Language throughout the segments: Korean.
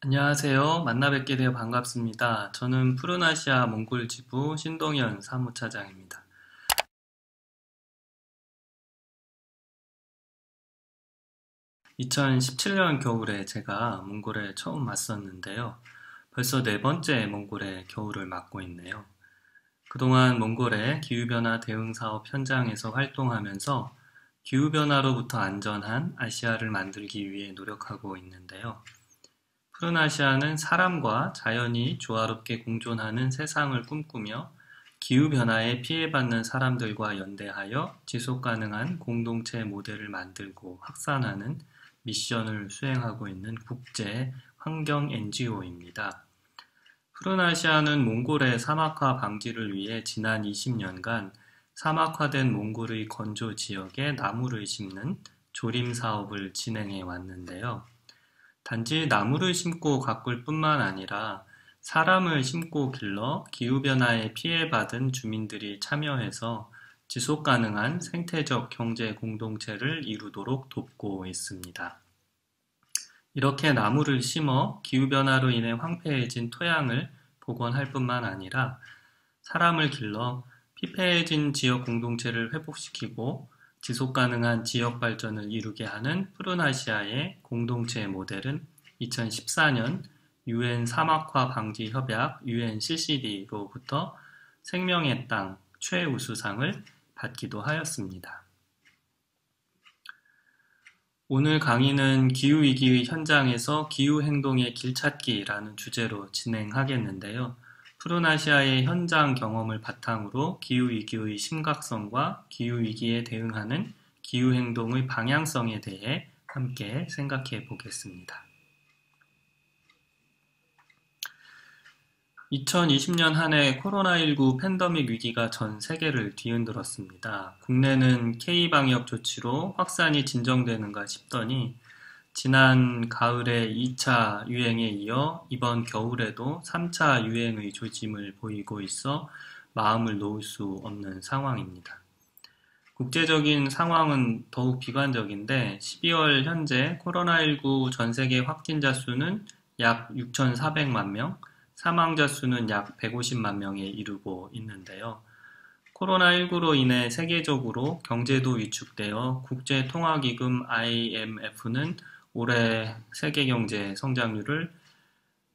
안녕하세요. 만나 뵙게 되어 반갑습니다. 저는 푸른아시아 몽골 지부 신동현 사무차장입니다. 2017년 겨울에 제가 몽골에 처음 왔었는데요. 벌써 네 번째 몽골의 겨울을 맞고 있네요. 그동안 몽골의 기후변화 대응 사업 현장에서 활동하면서 기후변화로부터 안전한 아시아를 만들기 위해 노력하고 있는데요. 푸른 아시아는 사람과 자연이 조화롭게 공존하는 세상을 꿈꾸며 기후변화에 피해받는 사람들과 연대하여 지속가능한 공동체 모델을 만들고 확산하는 미션을 수행하고 있는 국제 환경 NGO입니다. 푸른 아시아는 몽골의 사막화 방지를 위해 지난 20년간 사막화된 몽골의 건조 지역에 나무를 심는 조림 사업을 진행해 왔는데요. 단지 나무를 심고 가꿀 뿐만 아니라 사람을 심고 길러 기후변화에 피해받은 주민들이 참여해서 지속가능한 생태적 경제 공동체를 이루도록 돕고 있습니다. 이렇게 나무를 심어 기후변화로 인해 황폐해진 토양을 복원할 뿐만 아니라 사람을 길러 피폐해진 지역 공동체를 회복시키고 지속가능한 지역 발전을 이루게 하는 푸른아시아의 공동체 모델은 2014년 UN 사막화 방지 협약 UNCCD로부터 생명의 땅 최우수상을 받기도 하였습니다. 오늘 강의는 기후위기의 현장에서 기후행동의 길찾기라는 주제로 진행하겠는데요. 푸른아시아의 현장 경험을 바탕으로 기후위기의 심각성과 기후위기에 대응하는 기후행동의 방향성에 대해 함께 생각해 보겠습니다. 2020년 한 해 코로나19 팬데믹 위기가 전 세계를 뒤흔들었습니다. 국내는 K방역 조치로 확산이 진정되는가 싶더니 지난 가을의 2차 유행에 이어 이번 겨울에도 3차 유행의 조짐을 보이고 있어 마음을 놓을 수 없는 상황입니다. 국제적인 상황은 더욱 비관적인데 12월 현재 코로나19 전 세계 확진자 수는 약 6,400만 명, 사망자 수는 약 150만 명에 이르고 있는데요. 코로나19로 인해 세계적으로 경제도 위축되어 국제통화기금 IMF는 올해 세계 경제 성장률을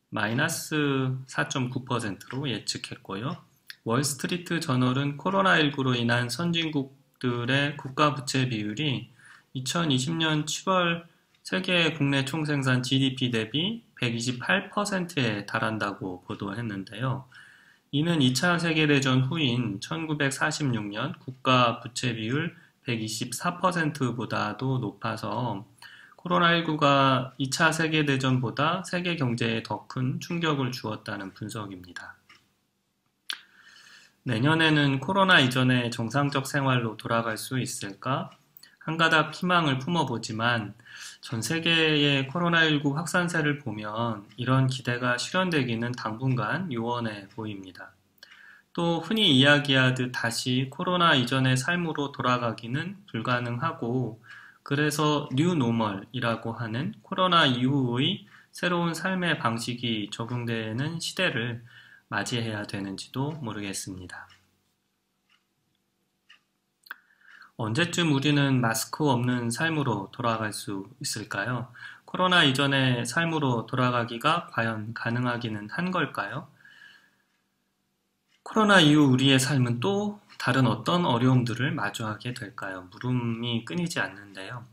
마이너스 4.9%로 예측했고요. 월스트리트 저널은 코로나19로 인한 선진국들의 국가부채 비율이 2020년 7월 세계 국내 총생산 GDP 대비 128%에 달한다고 보도했는데요. 이는 2차 세계대전 후인 1946년 국가 부채 비율 124%보다도 높아서 코로나19가 2차 세계대전보다 세계 경제에 더 큰 충격을 주었다는 분석입니다. 내년에는 코로나 이전의 정상적 생활로 돌아갈 수 있을까? 한가닥 희망을 품어보지만 전 세계의 코로나19 확산세를 보면 이런 기대가 실현되기는 당분간 요원해 보입니다. 또 흔히 이야기하듯 다시 코로나 이전의 삶으로 돌아가기는 불가능하고 그래서 뉴 노멀이라고 하는 코로나 이후의 새로운 삶의 방식이 적용되는 시대를 맞이해야 되는지도 모르겠습니다. 언제쯤 우리는 마스크 없는 삶으로 돌아갈 수 있을까요? 코로나 이전의 삶으로 돌아가기가 과연 가능하기는 한 걸까요? 코로나 이후 우리의 삶은 또 다른 어떤 어려움들을 마주하게 될까요? 물음이 끊이지 않는데요.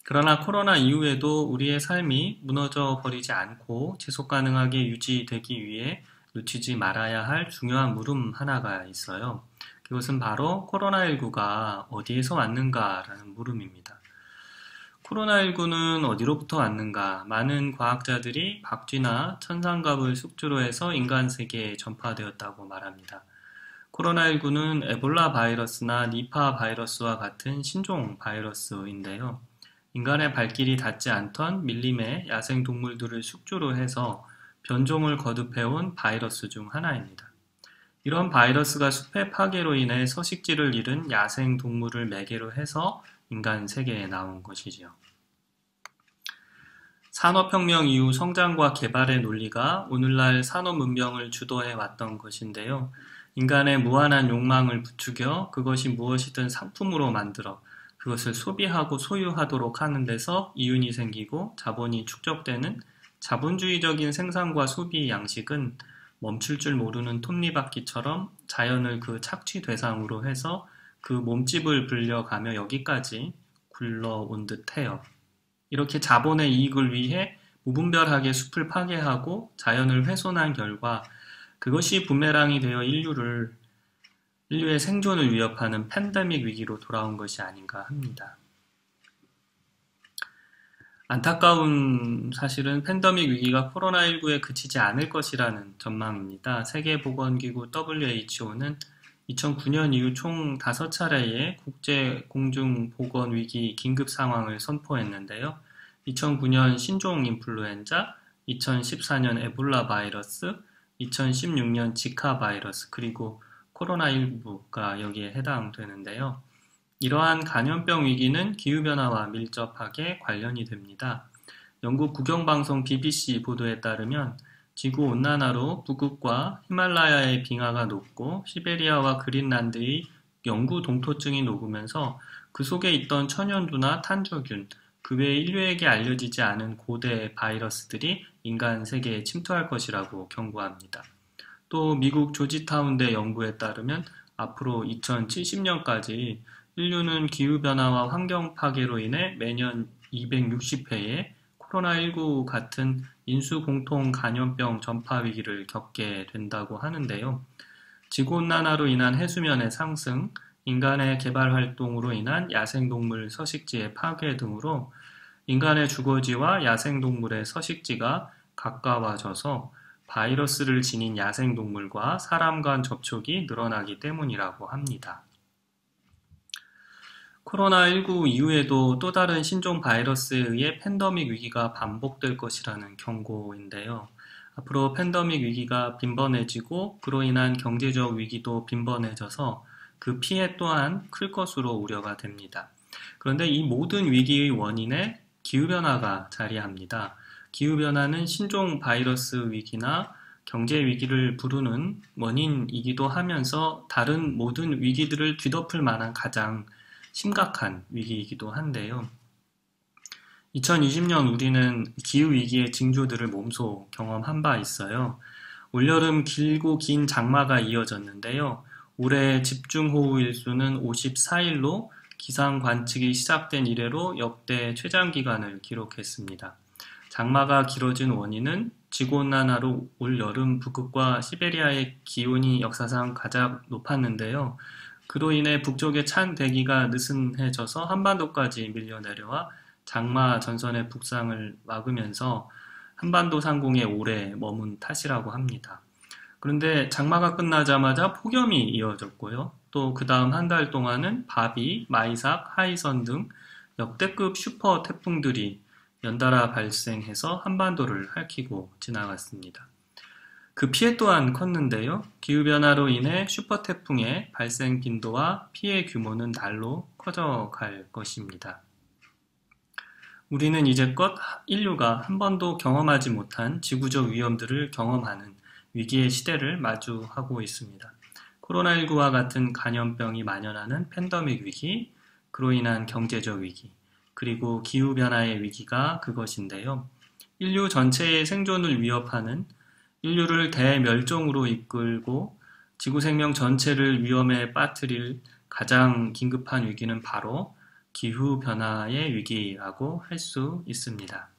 그러나 코로나 이후에도 우리의 삶이 무너져 버리지 않고 지속 가능하게 유지되기 위해 놓치지 말아야 할 중요한 물음 하나가 있어요. 그것은 바로 코로나19가 어디에서 왔는가라는 물음입니다. 코로나19는 어디로부터 왔는가? 많은 과학자들이 박쥐나 천상갑을 숙주로 해서 인간 세계에 전파되었다고 말합니다. 코로나19는 에볼라 바이러스나 니파 바이러스와 같은 신종 바이러스인데요. 인간의 발길이 닿지 않던 밀림의 야생 동물들을 숙주로 해서 변종을 거듭해온 바이러스 중 하나입니다. 이런 바이러스가 숲의 파괴로 인해 서식지를 잃은 야생 동물을 매개로 해서 인간 세계에 나온 것이지요. 산업혁명 이후 성장과 개발의 논리가 오늘날 산업문명을 주도해 왔던 것인데요. 인간의 무한한 욕망을 부추겨 그것이 무엇이든 상품으로 만들어 그것을 소비하고 소유하도록 하는 데서 이윤이 생기고 자본이 축적되는 자본주의적인 생산과 소비 양식은 멈출 줄 모르는 톱니바퀴처럼 자연을 그 착취 대상으로 해서 그 몸집을 불려가며 여기까지 굴러온 듯해요. 이렇게 자본의 이익을 위해 무분별하게 숲을 파괴하고 자연을 훼손한 결과 그것이 부메랑이 되어 인류의 생존을 위협하는 팬데믹 위기로 돌아온 것이 아닌가 합니다. 안타까운 사실은 팬데믹 위기가 코로나19에 그치지 않을 것이라는 전망입니다. 세계보건기구 WHO는 2009년 이후 총 5차례의 국제 공중보건 위기 긴급 상황을 선포했는데요. 2009년 신종 인플루엔자, 2014년 에볼라 바이러스, 2016년 지카 바이러스, 그리고 코로나19가 여기에 해당되는데요. 이러한 감염병 위기는 기후변화와 밀접하게 관련이 됩니다. 영국 국영방송 BBC 보도에 따르면 지구온난화로 북극과 히말라야의 빙하가 녹고 시베리아와 그린란드의 영구 동토층이 녹으면서 그 속에 있던 천연두나 탄저균, 그 외에 인류에게 알려지지 않은 고대 바이러스들이 인간 세계에 침투할 것이라고 경고합니다. 또 미국 조지타운대 연구에 따르면 앞으로 2070년까지 인류는 기후변화와 환경 파괴로 인해 매년 260회의 코로나19 같은 인수공통 감염병 전파 위기를 겪게 된다고 하는데요. 지구온난화로 인한 해수면의 상승, 인간의 개발 활동으로 인한 야생동물 서식지의 파괴 등으로 인간의 주거지와 야생동물의 서식지가 가까워져서 바이러스를 지닌 야생동물과 사람 간 접촉이 늘어나기 때문이라고 합니다. 코로나19 이후에도 또 다른 신종 바이러스에 의해 팬데믹 위기가 반복될 것이라는 경고인데요. 앞으로 팬데믹 위기가 빈번해지고 그로 인한 경제적 위기도 빈번해져서 그 피해 또한 클 것으로 우려가 됩니다. 그런데 이 모든 위기의 원인에 기후변화가 자리합니다. 기후변화는 신종 바이러스 위기나 경제 위기를 부르는 원인이기도 하면서 다른 모든 위기들을 뒤덮을 만한 가장 심각한 위기이기도 한데요. 2020년 우리는 기후위기의 징조들을 몸소 경험한 바 있어요. 올여름 길고 긴 장마가 이어졌는데요. 올해 집중호우 일수는 54일로 기상 관측이 시작된 이래로 역대 최장기간을 기록했습니다. 장마가 길어진 원인은 지구온난화로 올여름 북극과 시베리아의 기온이 역사상 가장 높았는데요. 그로 인해 북쪽의 찬 대기가 느슨해져서 한반도까지 밀려 내려와 장마 전선의 북상을 막으면서 한반도 상공에 오래 머문 탓이라고 합니다. 그런데 장마가 끝나자마자 폭염이 이어졌고요. 또 그 다음 한 달 동안은 바비, 마이삭, 하이선 등 역대급 슈퍼 태풍들이 연달아 발생해서 한반도를 핥히고 지나갔습니다. 그 피해 또한 컸는데요. 기후변화로 인해 슈퍼태풍의 발생 빈도와 피해 규모는 날로 커져갈 것입니다. 우리는 이제껏 인류가 한 번도 경험하지 못한 지구적 위험들을 경험하는 위기의 시대를 마주하고 있습니다. 코로나19와 같은 감염병이 만연하는 팬데믹 위기, 그로 인한 경제적 위기, 그리고 기후변화의 위기가 그것인데요. 인류 전체의 생존을 위협하는 인류를 대멸종으로 이끌고 지구 생명 전체를 위험에 빠뜨릴 가장 긴급한 위기는 바로 기후변화의 위기라고 할 수 있습니다.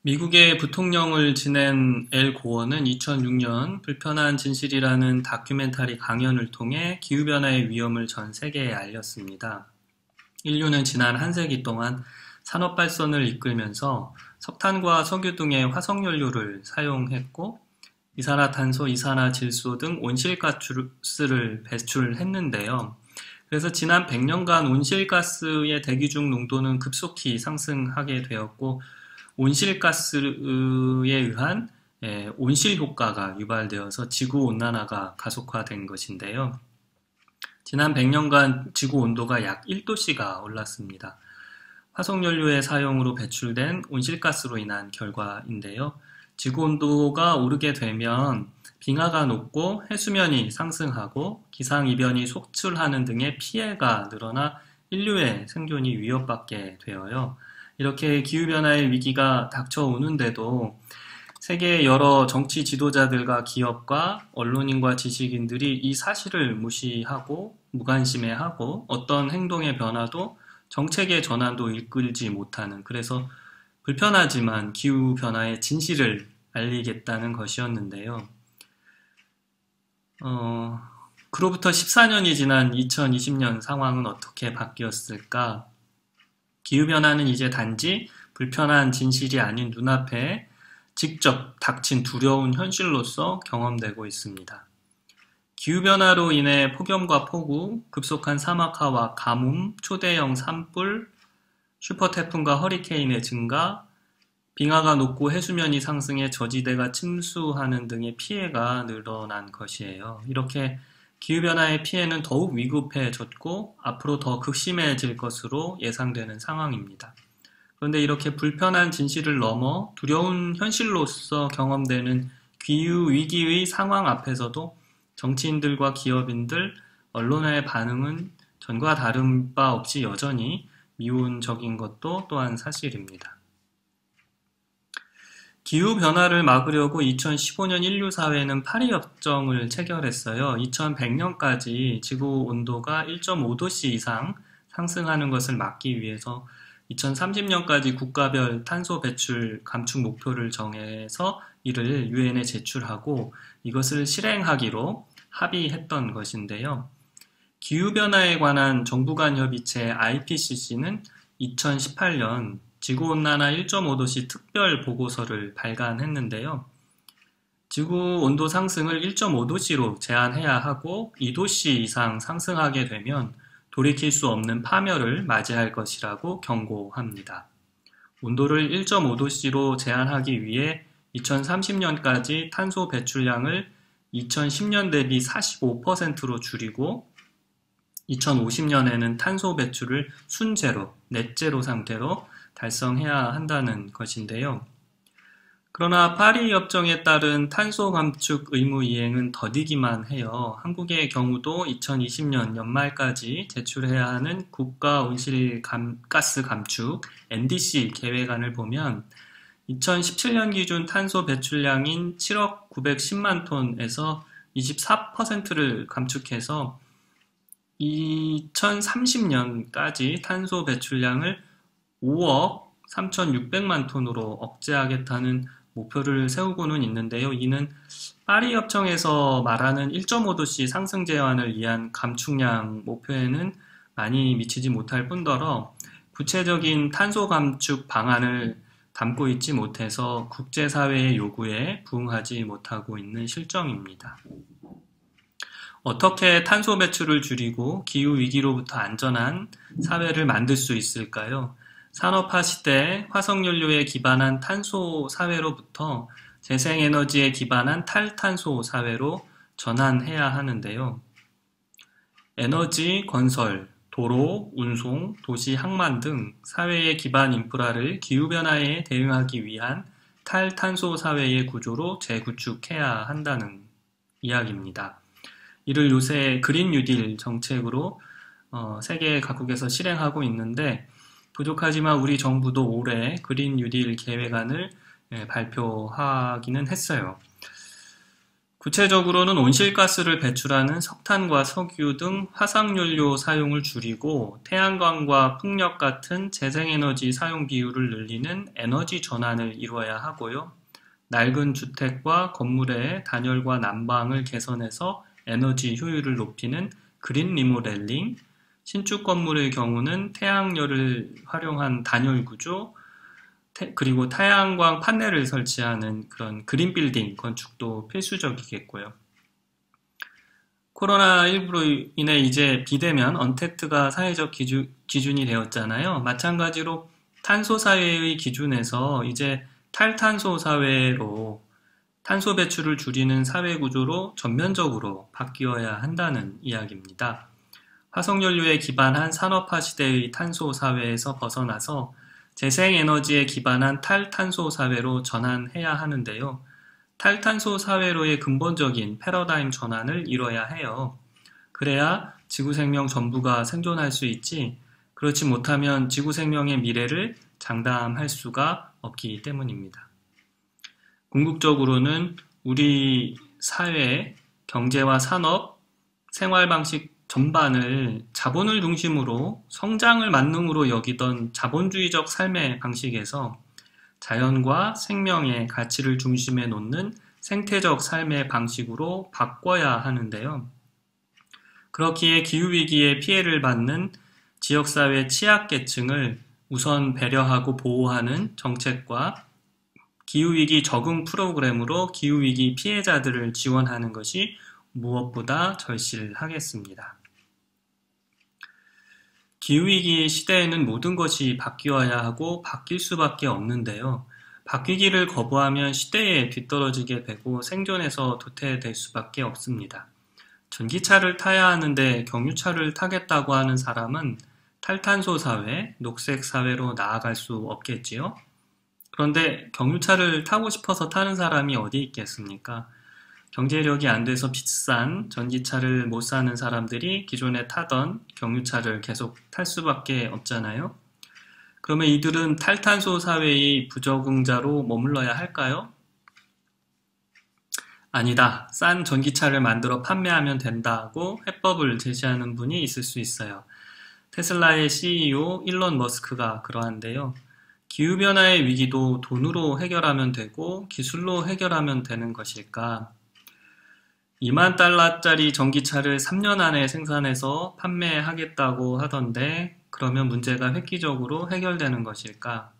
미국의 부통령을 지낸 엘 고어는 2006년 불편한 진실이라는 다큐멘터리 강연을 통해 기후변화의 위험을 전 세계에 알렸습니다. 인류는 지난 한 세기 동안 산업발전을 이끌면서 석탄과 석유 등의 화석연료를 사용했고 이산화탄소, 이산화질소 등 온실가스를 배출했는데요. 그래서 지난 100년간 온실가스의 대기중 농도는 급속히 상승하게 되었고 온실가스에 의한 온실효과가 유발되어서 지구온난화가 가속화된 것인데요. 지난 100년간 지구 온도가 약 1도씨가 올랐습니다. 화석연료의 사용으로 배출된 온실가스로 인한 결과인데요. 지구 온도가 오르게 되면 빙하가 녹고 해수면이 상승하고 기상이변이 속출하는 등의 피해가 늘어나 인류의 생존이 위협받게 되어요. 이렇게 기후변화의 위기가 닥쳐오는데도 세계의 여러 정치 지도자들과 기업과 언론인과 지식인들이 이 사실을 무시하고 무관심해하고 어떤 행동의 변화도 정책의 전환도 이끌지 못하는, 그래서 불편하지만 기후변화의 진실을 알리겠다는 것이었는데요. 그로부터 14년이 지난 2020년 상황은 어떻게 바뀌었을까? 기후변화는 이제 단지 불편한 진실이 아닌 눈앞에 직접 닥친 두려운 현실로서 경험되고 있습니다. 기후변화로 인해 폭염과 폭우, 급속한 사막화와 가뭄, 초대형 산불, 슈퍼태풍과 허리케인의 증가, 빙하가 녹고 해수면이 상승해 저지대가 침수하는 등의 피해가 늘어난 것이에요. 이렇게 기후변화의 피해는 더욱 위급해졌고 앞으로 더 극심해질 것으로 예상되는 상황입니다. 그런데 이렇게 불편한 진실을 넘어 두려운 현실로서 경험되는 기후위기의 상황 앞에서도 정치인들과 기업인들, 언론의 반응은 전과 다른 바 없이 여전히 미온적인 것도 또한 사실입니다. 기후변화를 막으려고 2015년 인류사회는 파리협정을 체결했어요. 2100년까지 지구 온도가 1.5도씨 이상 상승하는 것을 막기 위해서 2030년까지 국가별 탄소 배출 감축 목표를 정해서 이를 유엔에 제출하고 이것을 실행하기로 합의했던 것인데요. 기후변화에 관한 정부 간 협의체 IPCC는 2018년 지구온난화 1.5도씨 특별 보고서를 발간했는데요. 지구 온도 상승을 1.5도씨로 제한해야 하고 2도씨 이상 상승하게 되면 돌이킬 수 없는 파멸을 맞이할 것이라고 경고합니다. 온도를 1.5도씨로 제한하기 위해 2030년까지 탄소 배출량을 2010년 대비 45%로 줄이고 2050년에는 탄소 배출을 순제로, 넷제로 상태로 달성해야 한다는 것인데요. 그러나 파리협정에 따른 탄소 감축 의무 이행은 더디기만 해요. 한국의 경우도 2020년 연말까지 제출해야 하는 국가 온실가스 감축 NDC 계획안을 보면 2017년 기준 탄소 배출량인 7억 910만 톤에서 24%를 감축해서 2030년까지 탄소 배출량을 5억 3,600만 톤으로 억제하겠다는 목표를 세우고는 있는데요. 이는 파리협정에서 말하는 1.5도씨 상승 제한을 위한 감축량 목표에는 많이 미치지 못할 뿐더러 구체적인 탄소 감축 방안을 담고 있지 못해서 국제사회의 요구에 부응하지 못하고 있는 실정입니다. 어떻게 탄소 배출을 줄이고 기후위기로부터 안전한 사회를 만들 수 있을까요? 산업화 시대 화석연료에 기반한 탄소 사회로부터 재생에너지에 기반한 탈탄소 사회로 전환해야 하는데요. 에너지, 건설, 도로, 운송, 도시 항만 등 사회의 기반 인프라를 기후변화에 대응하기 위한 탈탄소 사회의 구조로 재구축해야 한다는 이야기입니다. 이를 요새 그린 뉴딜 정책으로 세계 각국에서 실행하고 있는데 부족하지만 우리 정부도 올해 그린 뉴딜 계획안을 발표하기는 했어요. 구체적으로는 온실가스를 배출하는 석탄과 석유 등 화석연료 사용을 줄이고 태양광과 풍력 같은 재생에너지 사용 비율을 늘리는 에너지 전환을 이루어야 하고요. 낡은 주택과 건물의 단열과 난방을 개선해서 에너지 효율을 높이는 그린 리모델링, 신축 건물의 경우는 태양열을 활용한 단열 구조, 그리고 태양광 판넬을 설치하는 그런 그린 빌딩 건축도 필수적이겠고요. 코로나19로 인해 이제 비대면 언택트가 사회적 기준이 되었잖아요. 마찬가지로 탄소 사회의 기준에서 이제 탈탄소 사회로 탄소 배출을 줄이는 사회 구조로 전면적으로 바뀌어야 한다는 이야기입니다. 화석연료에 기반한 산업화 시대의 탄소 사회에서 벗어나서 재생에너지에 기반한 탈탄소 사회로 전환해야 하는데요. 탈탄소 사회로의 근본적인 패러다임 전환을 이뤄야 해요. 그래야 지구 생명 전부가 생존할 수 있지, 그렇지 못하면 지구 생명의 미래를 장담할 수가 없기 때문입니다. 궁극적으로는 우리 사회, 경제와 산업, 생활 방식 전반을 자본을 중심으로 성장을 만능으로 여기던 자본주의적 삶의 방식에서 자연과 생명의 가치를 중심에 놓는 생태적 삶의 방식으로 바꿔야 하는데요. 그렇기에 기후위기에 피해를 받는 지역사회 취약계층을 우선 배려하고 보호하는 정책과 기후위기 적응 프로그램으로 기후위기 피해자들을 지원하는 것이 무엇보다 절실하겠습니다. 기후위기 시대에는 모든 것이 바뀌어야 하고 바뀔 수밖에 없는데요. 바뀌기를 거부하면 시대에 뒤떨어지게 되고 생존에서 도태될 수밖에 없습니다. 전기차를 타야 하는데 경유차를 타겠다고 하는 사람은 탈탄소 사회, 녹색 사회로 나아갈 수 없겠지요? 그런데 경유차를 타고 싶어서 타는 사람이 어디 있겠습니까? 경제력이 안 돼서 비싼 전기차를 못 사는 사람들이 기존에 타던 경유차를 계속 탈 수밖에 없잖아요. 그러면 이들은 탈탄소 사회의 부적응자로 머물러야 할까요? 아니다. 싼 전기차를 만들어 판매하면 된다고 해법을 제시하는 분이 있을 수 있어요. 테슬라의 CEO 일론 머스크가 그러한데요. 기후변화의 위기도 돈으로 해결하면 되고 기술로 해결하면 되는 것일까? 2만 달러짜리 전기차를 3년 안에 생산해서 판매하겠다고 하던데 그러면 문제가 획기적으로 해결되는 것일까?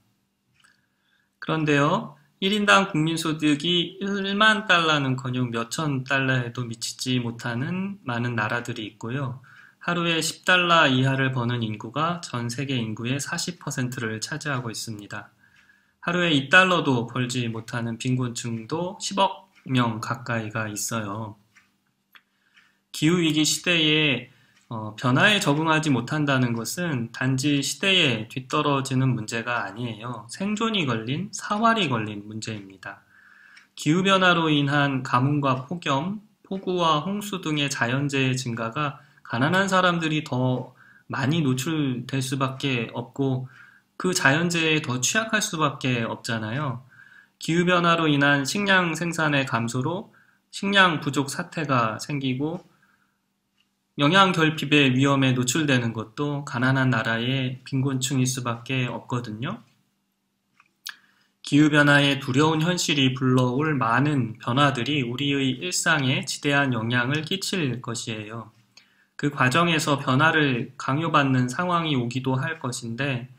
그런데요, 1인당 국민소득이 1만 달러는커녕 몇천 달러에도 미치지 못하는 많은 나라들이 있고요. 하루에 10달러 이하를 버는 인구가 전 세계 인구의 40%를 차지하고 있습니다. 하루에 2달러도 벌지 못하는 빈곤층도 10억 명 가까이가 있어요. 기후위기 시대에 변화에 적응하지 못한다는 것은 단지 시대에 뒤떨어지는 문제가 아니에요. 생존이 걸린, 사활이 걸린 문제입니다. 기후변화로 인한 가뭄과 폭염, 폭우와 홍수 등의 자연재해 증가가 가난한 사람들이 더 많이 노출될 수밖에 없고 그 자연재해에 더 취약할 수밖에 없잖아요. 기후변화로 인한 식량 생산의 감소로 식량 부족 사태가 생기고 영양 결핍의 위험에 노출되는 것도 가난한 나라의 빈곤층일 수밖에 없거든요. 기후변화의 두려운 현실이 불러올 많은 변화들이 우리의 일상에 지대한 영향을 끼칠 것이에요. 그 과정에서 변화를 강요받는 상황이 오기도 할 것인데,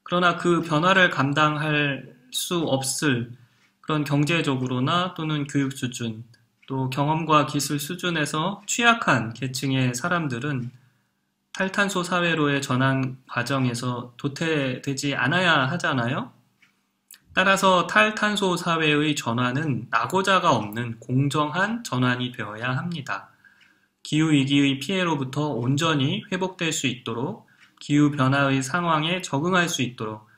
그러나 그 변화를 감당할 수 없을 그런 경제적으로나 또는 교육 수준, 또 경험과 기술 수준에서 취약한 계층의 사람들은 탈탄소 사회로의 전환 과정에서 도태되지 않아야 하잖아요. 따라서 탈탄소 사회의 전환은 낙오자가 없는 공정한 전환이 되어야 합니다. 기후위기의 피해로부터 온전히 회복될 수 있도록 기후변화의 상황에 적응할 수 있도록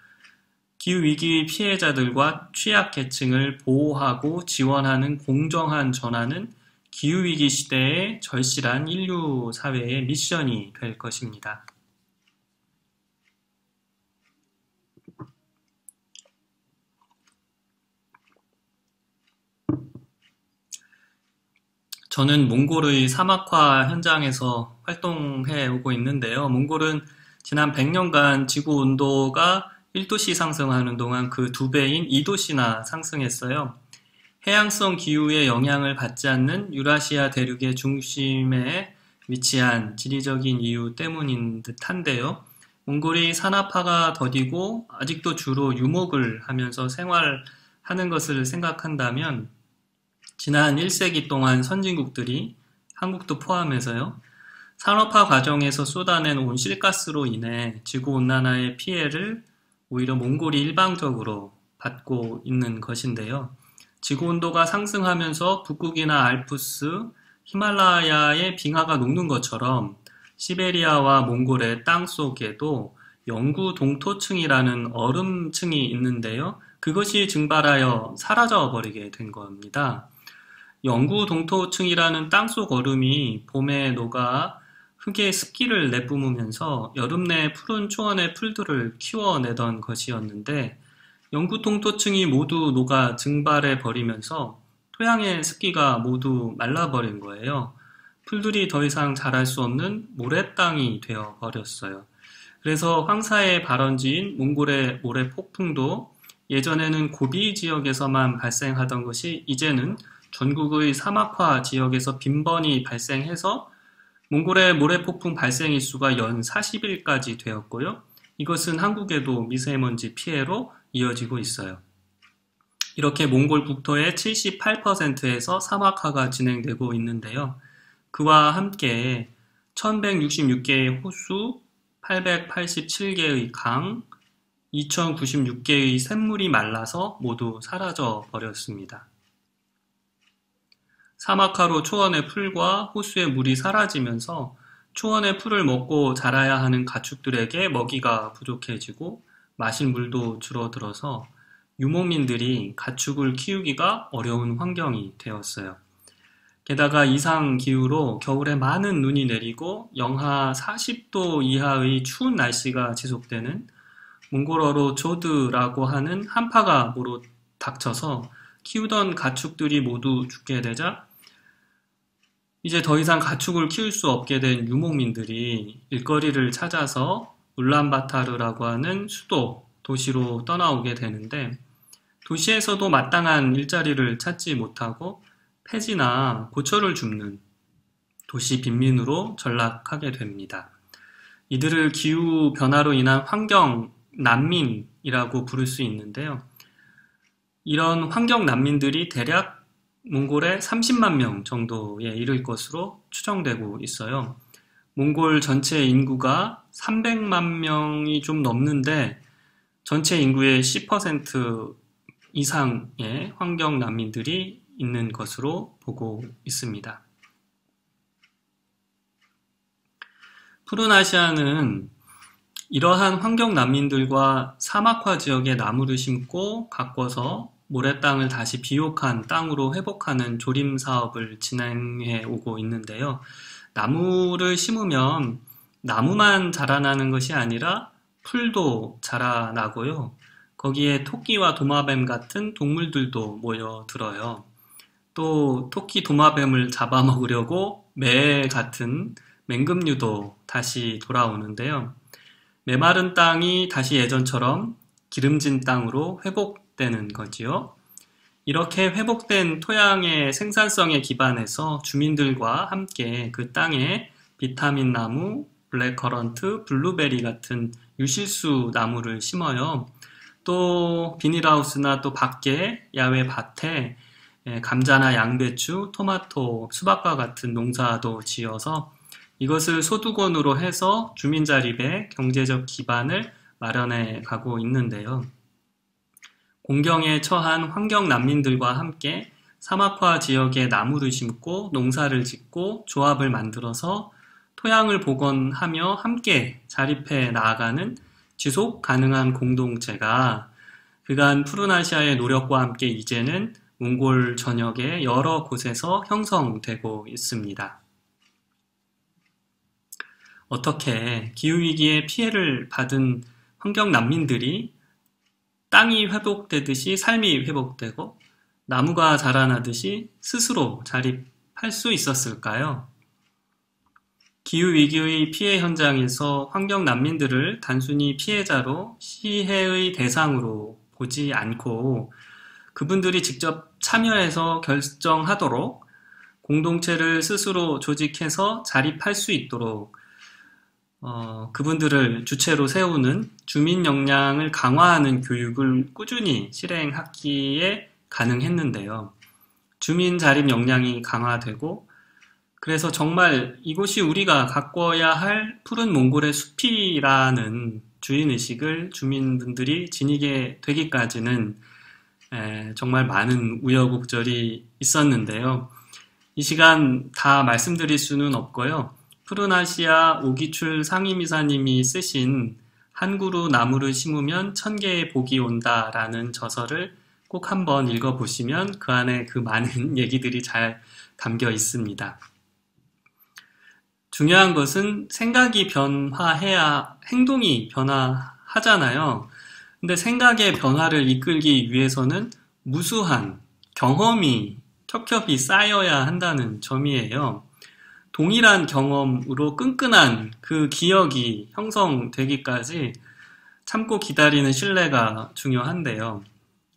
기후위기 피해자들과 취약계층을 보호하고 지원하는 공정한 전환은 기후위기 시대의 절실한 인류 사회의 미션이 될 것입니다. 저는 몽골의 사막화 현장에서 활동해 오고 있는데요. 몽골은 지난 100년간 지구 온도가 1도씨 상승하는 동안 그 2배인 2도씨나 상승했어요. 해양성 기후의 영향을 받지 않는 유라시아 대륙의 중심에 위치한 지리적인 이유 때문인 듯한데요. 몽골이 산업화가 더디고 아직도 주로 유목을 하면서 생활하는 것을 생각한다면 지난 1세기 동안 선진국들이 한국도 포함해서요. 산업화 과정에서 쏟아낸 온실가스로 인해 지구온난화의 피해를 오히려 몽골이 일방적으로 받고 있는 것인데요. 지구온도가 상승하면서 북극이나 알프스, 히말라야의 빙하가 녹는 것처럼 시베리아와 몽골의 땅 속에도 영구 동토층이라는 얼음층이 있는데요. 그것이 증발하여 사라져 버리게 된 겁니다. 영구 동토층이라는 땅속 얼음이 봄에 녹아 흙에 습기를 내뿜으면서 여름 내 푸른 초원의 풀들을 키워내던 것이었는데 영구 동토층이 모두 녹아 증발해 버리면서 토양의 습기가 모두 말라버린 거예요. 풀들이 더 이상 자랄 수 없는 모래땅이 되어 버렸어요. 그래서 황사의 발원지인 몽골의 모래 폭풍도 예전에는 고비 지역에서만 발생하던 것이 이제는 전국의 사막화 지역에서 빈번히 발생해서 몽골의 모래폭풍 발생 일수가 연 40일까지 되었고요. 이것은 한국에도 미세먼지 피해로 이어지고 있어요. 이렇게 몽골 국토의 78%에서 사막화가 진행되고 있는데요. 그와 함께 1166개의 호수, 887개의 강, 2096개의 샘물이 말라서 모두 사라져 버렸습니다. 사막화로 초원의 풀과 호수의 물이 사라지면서 초원의 풀을 먹고 자라야 하는 가축들에게 먹이가 부족해지고 마실 물도 줄어들어서 유목민들이 가축을 키우기가 어려운 환경이 되었어요. 게다가 이상 기후로 겨울에 많은 눈이 내리고 영하 40도 이하의 추운 날씨가 지속되는 몽골어로 조드라고 하는 한파가 모두 닥쳐서 키우던 가축들이 모두 죽게 되자 이제 더 이상 가축을 키울 수 없게 된 유목민들이 일거리를 찾아서 울란바타르라고 하는 수도, 도시로 떠나오게 되는데 도시에서도 마땅한 일자리를 찾지 못하고 폐지나 고철을 줍는 도시 빈민으로 전락하게 됩니다. 이들을 기후 변화로 인한 환경 난민이라고 부를 수 있는데요. 이런 환경 난민들이 대략 몽골의 30만 명 정도에 이를 것으로 추정되고 있어요. 몽골 전체 인구가 300만 명이 좀 넘는데 전체 인구의 10% 이상의 환경 난민들이 있는 것으로 보고 있습니다. 푸른 아시아는 이러한 환경 난민들과 사막화 지역에 나무를 심고 가꿔서 모래땅을 다시 비옥한 땅으로 회복하는 조림 사업을 진행해 오고 있는데요. 나무를 심으면 나무만 자라나는 것이 아니라 풀도 자라나고요. 거기에 토끼와 도마뱀 같은 동물들도 모여들어요. 또 토끼, 도마뱀을 잡아먹으려고 매 같은 맹금류도 다시 돌아오는데요. 메마른 땅이 다시 예전처럼 기름진 땅으로 회복되는 거지요. 이렇게 회복된 토양의 생산성에 기반해서 주민들과 함께 그 땅에 비타민 나무, 블랙커런트, 블루베리 같은 유실수 나무를 심어요. 또 비닐하우스나 또 밖에 야외 밭에 감자나 양배추, 토마토, 수박과 같은 농사도 지어서 이것을 소득원으로 해서 주민 자립의 경제적 기반을 마련해 가고 있는데요. 공경에 처한 환경 난민들과 함께 사막화 지역에 나무를 심고 농사를 짓고 조합을 만들어서 토양을 복원하며 함께 자립해 나아가는 지속 가능한 공동체가 그간 푸른 아시아의 노력과 함께 이제는 몽골 전역의 여러 곳에서 형성되고 있습니다. 어떻게 기후위기에 피해를 받은 환경 난민들이 땅이 회복되듯이 삶이 회복되고 나무가 자라나듯이 스스로 자립할 수 있었을까요? 기후위기의 피해 현장에서 환경 난민들을 단순히 피해자로 시해의 대상으로 보지 않고 그분들이 직접 참여해서 결정하도록 공동체를 스스로 조직해서 자립할 수 있도록 그분들을 주체로 세우는 주민 역량을 강화하는 교육을 꾸준히 실행하기에 가능했는데요. 주민 자립 역량이 강화되고 그래서 정말 이곳이 우리가 가꿔야 할 푸른 몽골의 숲이라는 주인의식을 주민분들이 지니게 되기까지는 정말 많은 우여곡절이 있었는데요. 이 시간 다 말씀드릴 수는 없고요. 푸른아시아 오기출 상임이사님이 쓰신 한 그루 나무를 심으면 1000개의 복이 온다라는 저서를 꼭 한번 읽어보시면 그 안에 그 많은 얘기들이 잘 담겨 있습니다. 중요한 것은 생각이 변화해야 행동이 변화하잖아요. 근데 생각의 변화를 이끌기 위해서는 무수한 경험이 겹겹이 쌓여야 한다는 점이에요. 동일한 경험으로 끈끈한 그 기억이 형성되기까지 참고 기다리는 신뢰가 중요한데요.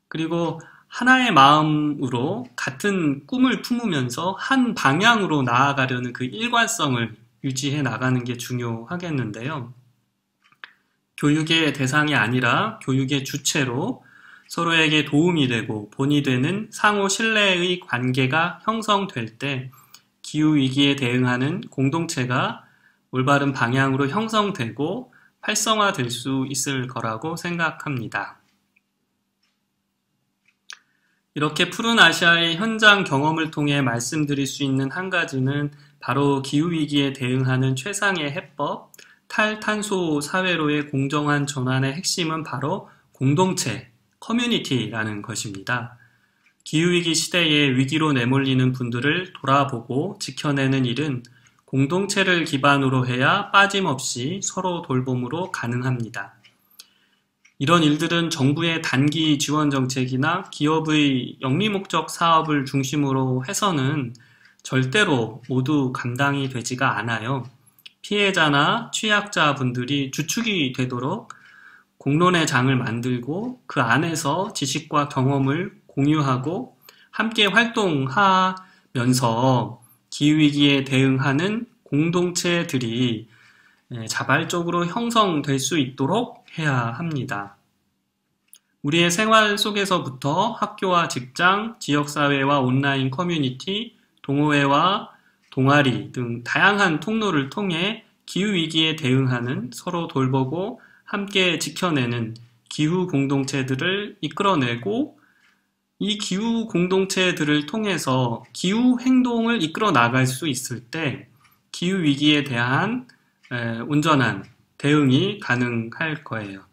그리고 하나의 마음으로 같은 꿈을 품으면서 한 방향으로 나아가려는 그 일관성을 유지해 나가는 게 중요하겠는데요. 교육의 대상이 아니라 교육의 주체로 서로에게 도움이 되고 본이 되는 상호 신뢰의 관계가 형성될 때 기후위기에 대응하는 공동체가 올바른 방향으로 형성되고 활성화될 수 있을 거라고 생각합니다. 이렇게 푸른 아시아의 현장 경험을 통해 말씀드릴 수 있는 한 가지는 바로 기후위기에 대응하는 최상의 해법, 탈탄소 사회로의 공정한 전환의 핵심은 바로 공동체, 커뮤니티라는 것입니다. 기후위기 시대에 위기로 내몰리는 분들을 돌아보고 지켜내는 일은 공동체를 기반으로 해야 빠짐없이 서로 돌봄으로 가능합니다. 이런 일들은 정부의 단기 지원 정책이나 기업의 영리목적 사업을 중심으로 해서는 절대로 모두 감당이 되지가 않아요. 피해자나 취약자분들이 주축이 되도록 공론의 장을 만들고 그 안에서 지식과 경험을 공유하고 함께 활동하면서 기후위기에 대응하는 공동체들이 자발적으로 형성될 수 있도록 해야 합니다. 우리의 생활 속에서부터 학교와 직장, 지역사회와 온라인 커뮤니티, 동호회와 동아리 등 다양한 통로를 통해 기후위기에 대응하는 서로 돌보고 함께 지켜내는 기후 공동체들을 이끌어내고 이 기후 공동체들을 통해서 기후 행동을 이끌어 나갈 수 있을 때 기후위기에 대한 온전한 대응이 가능할 거예요.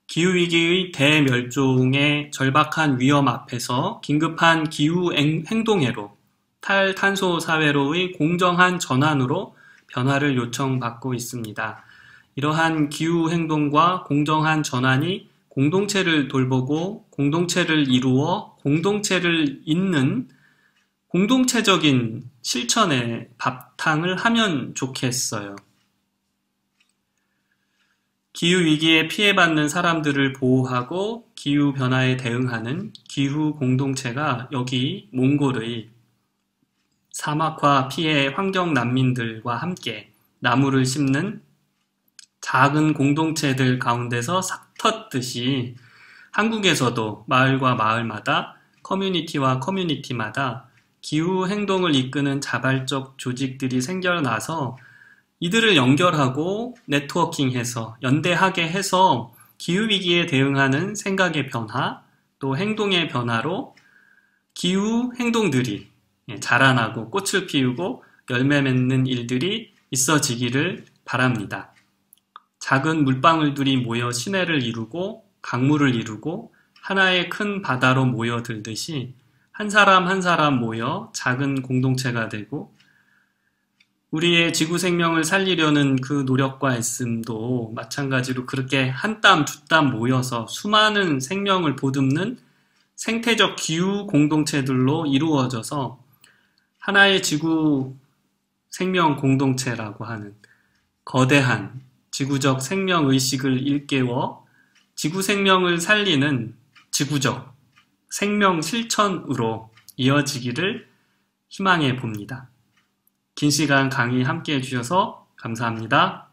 기후위기의 대멸종의 절박한 위험 앞에서 긴급한 기후 행동회로 탈탄소 사회로의 공정한 전환으로 변화를 요청받고 있습니다. 이러한 기후 행동과 공정한 전환이 공동체를 돌보고 공동체를 이루어 공동체를 잇는 공동체적인 실천에 바탕을 하면 좋겠어요. 기후위기에 피해받는 사람들을 보호하고 기후변화에 대응하는 기후 공동체가 여기 몽골의 사막화 피해 환경 난민들과 함께 나무를 심는 작은 공동체들 가운데서 삭텄듯이 한국에서도 마을과 마을마다 커뮤니티와 커뮤니티마다 기후 행동을 이끄는 자발적 조직들이 생겨나서 이들을 연결하고 네트워킹해서 연대하게 해서 기후위기에 대응하는 생각의 변화 또 행동의 변화로 기후 행동들이 자라나고 꽃을 피우고 열매 맺는 일들이 있어지기를 바랍니다. 작은 물방울들이 모여 시내를 이루고 강물을 이루고 하나의 큰 바다로 모여들듯이 한 사람 한 사람 모여 작은 공동체가 되고 우리의 지구 생명을 살리려는 그 노력과 애씀도 마찬가지로 그렇게 한 땀, 두 땀 모여서 수많은 생명을 보듬는 생태적 기후 공동체들로 이루어져서 하나의 지구 생명 공동체라고 하는 거대한 지구적 생명의식을 일깨워 지구 생명을 살리는 지구적 생명 실천으로 이어지기를 희망해 봅니다. 긴 시간 강의 함께 해주셔서 감사합니다.